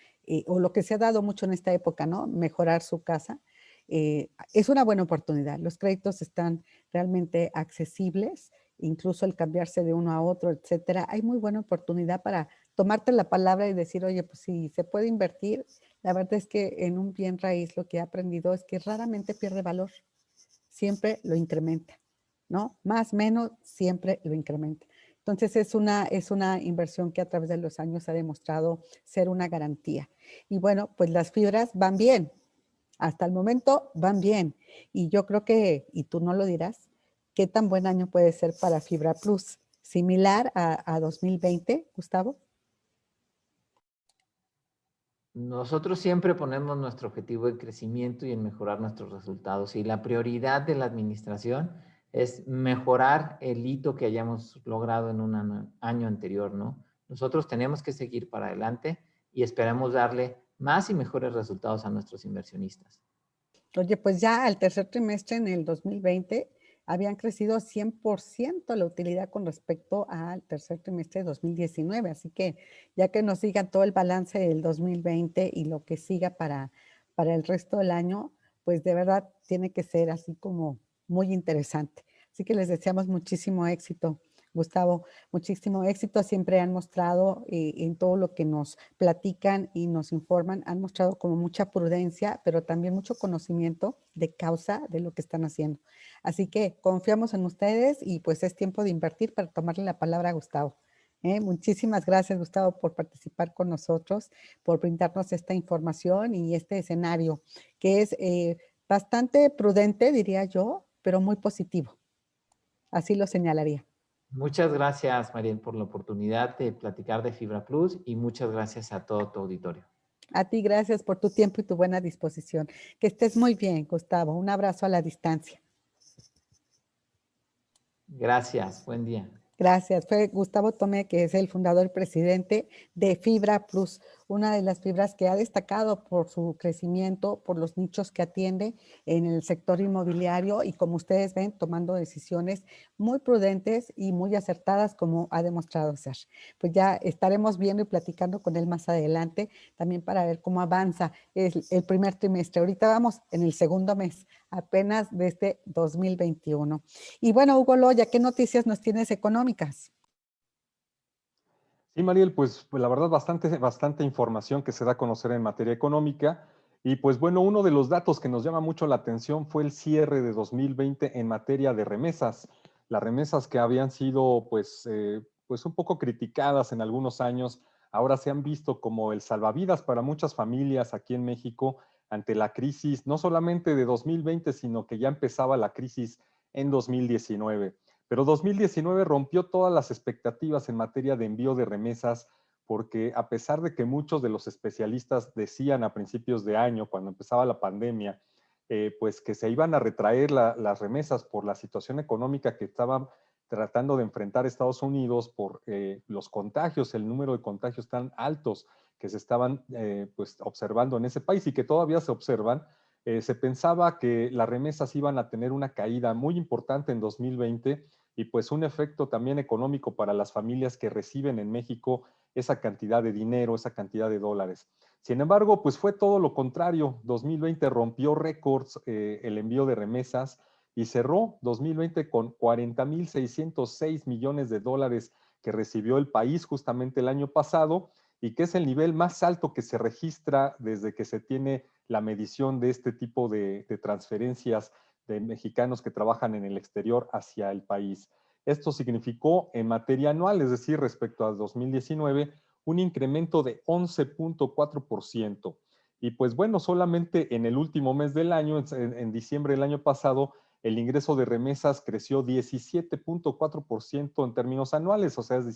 o lo que se ha dado mucho en esta época, ¿no? Mejorar su casa. Es una buena oportunidad. Los créditos están realmente accesibles, incluso el cambiarse de uno a otro, etcétera. Hay muy buena oportunidad para tomarte la palabra y decir, oye, pues si se puede invertir, la verdad es que en un bien raíz lo que he aprendido es que raramente pierde valor, siempre lo incrementa, ¿no? Más, menos, siempre lo incrementa. Entonces es una inversión que a través de los años ha demostrado ser una garantía. Y bueno, pues las fibras van bien. Hasta el momento van bien. Y yo creo que, y tú no lo dirás, ¿qué tan buen año puede ser para Fibra Plus? ¿Similar a 2020, Gustavo? Nosotros siempre ponemos nuestro objetivo de crecimiento y en mejorar nuestros resultados. Y la prioridad de la administración es mejorar el hito que hayamos logrado en un año anterior, ¿no? Nosotros tenemos que seguir para adelante y esperamos darle más y mejores resultados a nuestros inversionistas. Oye, pues ya al tercer trimestre en el 2020 habían crecido 100% la utilidad con respecto al tercer trimestre de 2019. Así que ya que nos siga todo el balance del 2020 y lo que siga para el resto del año, pues de verdad tiene que ser así como muy interesante. Así que les deseamos muchísimo éxito. Gustavo, muchísimo éxito. Siempre han mostrado en todo lo que nos platican y nos informan, han mostrado como mucha prudencia, pero también mucho conocimiento de causa de lo que están haciendo. Así que confiamos en ustedes y pues es tiempo de invertir para tomarle la palabra a Gustavo. Muchísimas gracias, Gustavo, por participar con nosotros, por brindarnos esta información y este escenario que es bastante prudente, diría yo, pero muy positivo. Así lo señalaría. Muchas gracias, Mariel, por la oportunidad de platicar de Fibra Plus y muchas gracias a todo tu auditorio. A ti, gracias por tu tiempo y tu buena disposición. Que estés muy bien, Gustavo. Un abrazo a la distancia. Gracias, buen día. Gracias. Fue Gustavo Tomé, que es el fundador y presidente de Fibra Plus, una de las fibras que ha destacado por su crecimiento, por los nichos que atiende en el sector inmobiliario y como ustedes ven, tomando decisiones muy prudentes y muy acertadas como ha demostrado ser. Pues ya estaremos viendo y platicando con él más adelante, también para ver cómo avanza el primer trimestre. Ahorita vamos en el segundo mes, apenas de este 2021. Y bueno, Hugo Loya, ¿qué noticias nos tienes económicas? Sí, Mariel, pues la verdad bastante información que se da a conocer en materia económica. Y pues bueno, uno de los datos que nos llama mucho la atención fue el cierre de 2020 en materia de remesas. Las remesas que habían sido pues un poco criticadas en algunos años, ahora se han visto como el salvavidas para muchas familias aquí en México ante la crisis, no solamente de 2020, sino que ya empezaba la crisis en 2019. Pero 2019 rompió todas las expectativas en materia de envío de remesas, porque a pesar de que muchos de los especialistas decían a principios de año, cuando empezaba la pandemia, pues que se iban a retraer las remesas por la situación económica que estaban tratando de enfrentar Estados Unidos por los contagios, el número de contagios tan altos que se estaban pues observando en ese país y que todavía se observan, Se pensaba que las remesas iban a tener una caída muy importante en 2020 y pues un efecto también económico para las familias que reciben en México esa cantidad de dinero, esa cantidad de dólares. Sin embargo, pues fue todo lo contrario. 2020 rompió récords el envío de remesas y cerró 2020 con 40,606 millones de dólares que recibió el país justamente el año pasado y que es el nivel más alto que se registra desde que se tiene la medición de este tipo de transferencias de mexicanos que trabajan en el exterior hacia el país. Esto significó en materia anual, es decir, respecto a 2019, un incremento de 11.4%. Y pues bueno, solamente en el último mes del año, en diciembre del año pasado, el ingreso de remesas creció 17.4% en términos anuales, o sea, es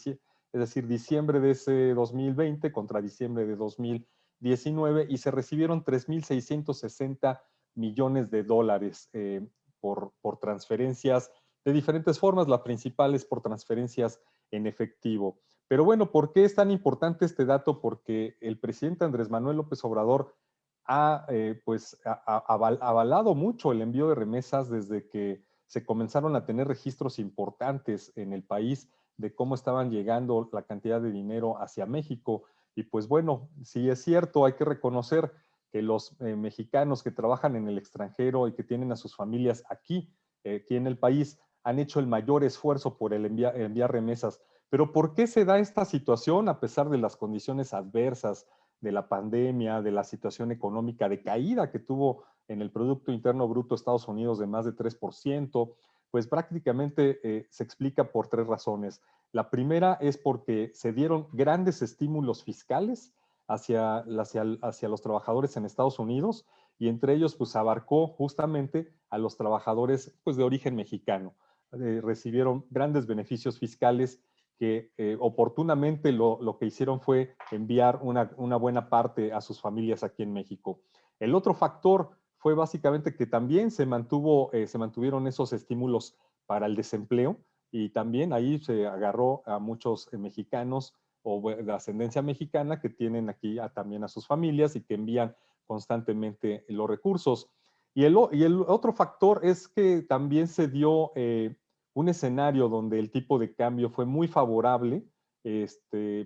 decir, diciembre de ese 2020 contra diciembre de 2019, y se recibieron 3,660 millones de dólares por transferencias de diferentes formas. La principal es por transferencias en efectivo. Pero bueno, ¿por qué es tan importante este dato? Porque el presidente Andrés Manuel López Obrador ha avalado mucho el envío de remesas desde que se comenzaron a tener registros importantes en el país de cómo estaban llegando la cantidad de dinero hacia México. Y pues bueno, sí es cierto, hay que reconocer que los mexicanos que trabajan en el extranjero y que tienen a sus familias aquí en el país, han hecho el mayor esfuerzo por enviar remesas. Pero ¿por qué se da esta situación a pesar de las condiciones adversas, de la pandemia, de la situación económica de caída que tuvo en el Producto Interno Bruto Estados Unidos de más de 3%? Pues prácticamente se explica por tres razones. La primera es porque se dieron grandes estímulos fiscales hacia los trabajadores en Estados Unidos, y entre ellos pues abarcó justamente a los trabajadores pues de origen mexicano. Recibieron grandes beneficios fiscales que oportunamente lo que hicieron fue enviar una buena parte a sus familias aquí en México. El otro factor fue básicamente que también se mantuvieron esos estímulos para el desempleo, y también ahí se agarró a muchos mexicanos o de ascendencia mexicana que tienen aquí también a sus familias y que envían constantemente los recursos. Y el otro factor es que también se dio un escenario donde el tipo de cambio fue muy favorable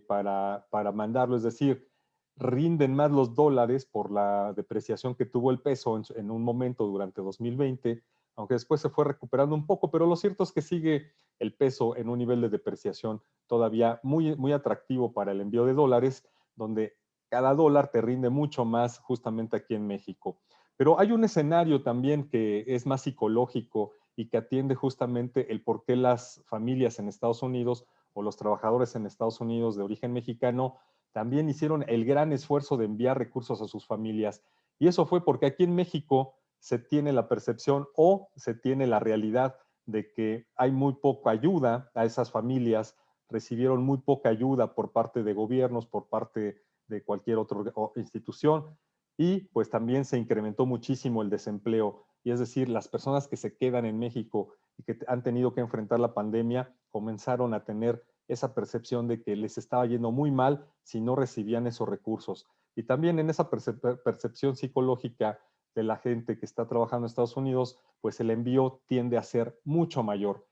para mandarlo, es decir, rinden más los dólares por la depreciación que tuvo el peso en un momento durante 2020, aunque después se fue recuperando un poco, pero lo cierto es que sigue el peso en un nivel de depreciación todavía muy, muy atractivo para el envío de dólares, donde cada dólar te rinde mucho más justamente aquí en México. Pero hay un escenario también que es más psicológico y que atiende justamente el por qué las familias en Estados Unidos o los trabajadores en Estados Unidos de origen mexicano también hicieron el gran esfuerzo de enviar recursos a sus familias. Y eso fue porque aquí en México se tiene la percepción o se tiene la realidad de que hay muy poca ayuda a esas familias, recibieron muy poca ayuda por parte de gobiernos, por parte de cualquier otra institución, y pues también se incrementó muchísimo el desempleo. Y es decir, las personas que se quedan en México y que han tenido que enfrentar la pandemia comenzaron a tener esa percepción de que les estaba yendo muy mal si no recibían esos recursos. Y también en esa percepción psicológica de la gente que está trabajando en Estados Unidos, pues el envío tiende a ser mucho mayor.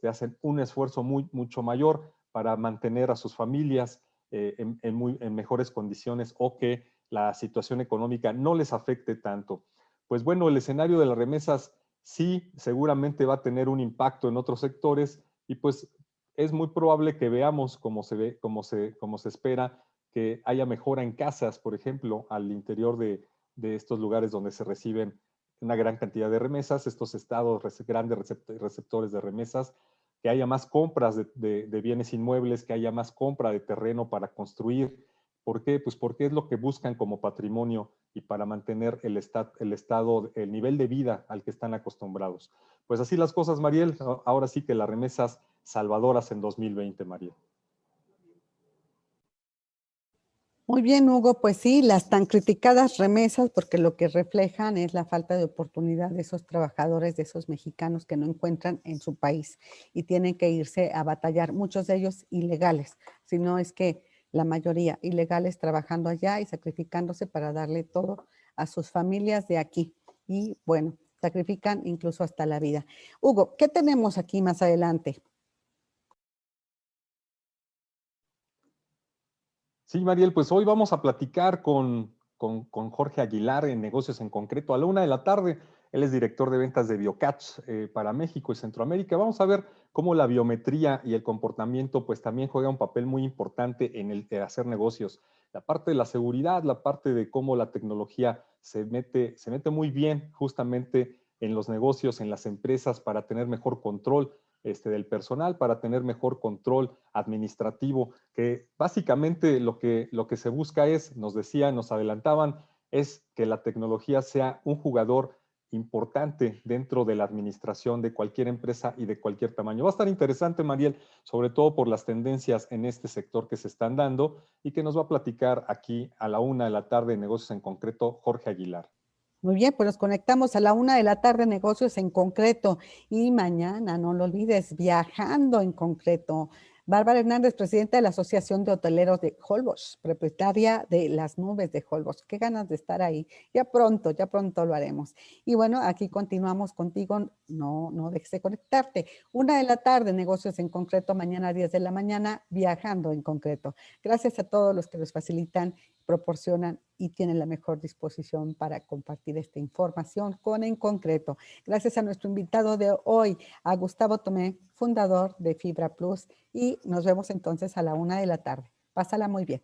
Hacen un esfuerzo mucho mayor para mantener a sus familias en mejores condiciones, o que la situación económica no les afecte tanto. Pues bueno, el escenario de las remesas sí seguramente va a tener un impacto en otros sectores, y pues es muy probable que veamos como se espera, que haya mejora en casas, por ejemplo, al interior de estos lugares donde se reciben una gran cantidad de remesas, estos estados grandes receptores de remesas, que haya más compras de bienes inmuebles, que haya más compra de terreno para construir. ¿Por qué? Pues porque es lo que buscan como patrimonio y para mantener el nivel de vida al que están acostumbrados. Pues así las cosas, Mariel. Ahora sí que las remesas salvadoras en 2020, Mariel. Muy bien, Hugo, pues sí, las tan criticadas remesas, porque lo que reflejan es la falta de oportunidad de esos trabajadores, de esos mexicanos que no encuentran en su país y tienen que irse a batallar, muchos de ellos ilegales, si no es que la mayoría ilegales trabajando allá y sacrificándose para darle todo a sus familias de aquí. y bueno, sacrifican incluso hasta la vida. Hugo, ¿qué tenemos aquí más adelante? Sí, Mariel, pues hoy vamos a platicar con Jorge Aguilar en Negocios en Concreto a la 1 de la tarde. Él es director de ventas de BioCatch para México y Centroamérica. Vamos a ver cómo la biometría y el comportamiento pues también juega un papel muy importante en el de hacer negocios. La parte de la seguridad, la parte de cómo la tecnología se mete muy bien justamente en los negocios, en las empresas para tener mejor control del personal, para tener mejor control administrativo, que básicamente lo que se busca es, nos decían, nos adelantaban, es que la tecnología sea un jugador importante dentro de la administración de cualquier empresa y de cualquier tamaño. Va a estar interesante, Mariel, sobre todo por las tendencias en este sector que se están dando y que nos va a platicar aquí a la 1 de la tarde, Negocios en Concreto, Jorge Aguilar. Muy bien, pues nos conectamos a la 1 de la tarde, Negocios en Concreto. Y mañana, no lo olvides, Viajando en Concreto. Bárbara Hernández, presidenta de la Asociación de Hoteleros de Holbox, propietaria de Las Nubes de Holbox. Qué ganas de estar ahí. Ya pronto lo haremos. Y bueno, aquí continuamos contigo. No dejes de conectarte. 1 de la tarde, Negocios en Concreto. Mañana a 10 de la mañana, Viajando en Concreto. Gracias a todos los que nos facilitan, proporcionan y tienen la mejor disposición para compartir esta información en concreto. Gracias a nuestro invitado de hoy, a Gustavo Tomé, fundador de Fibra Plus, y nos vemos entonces a la 1 de la tarde. Pásala muy bien.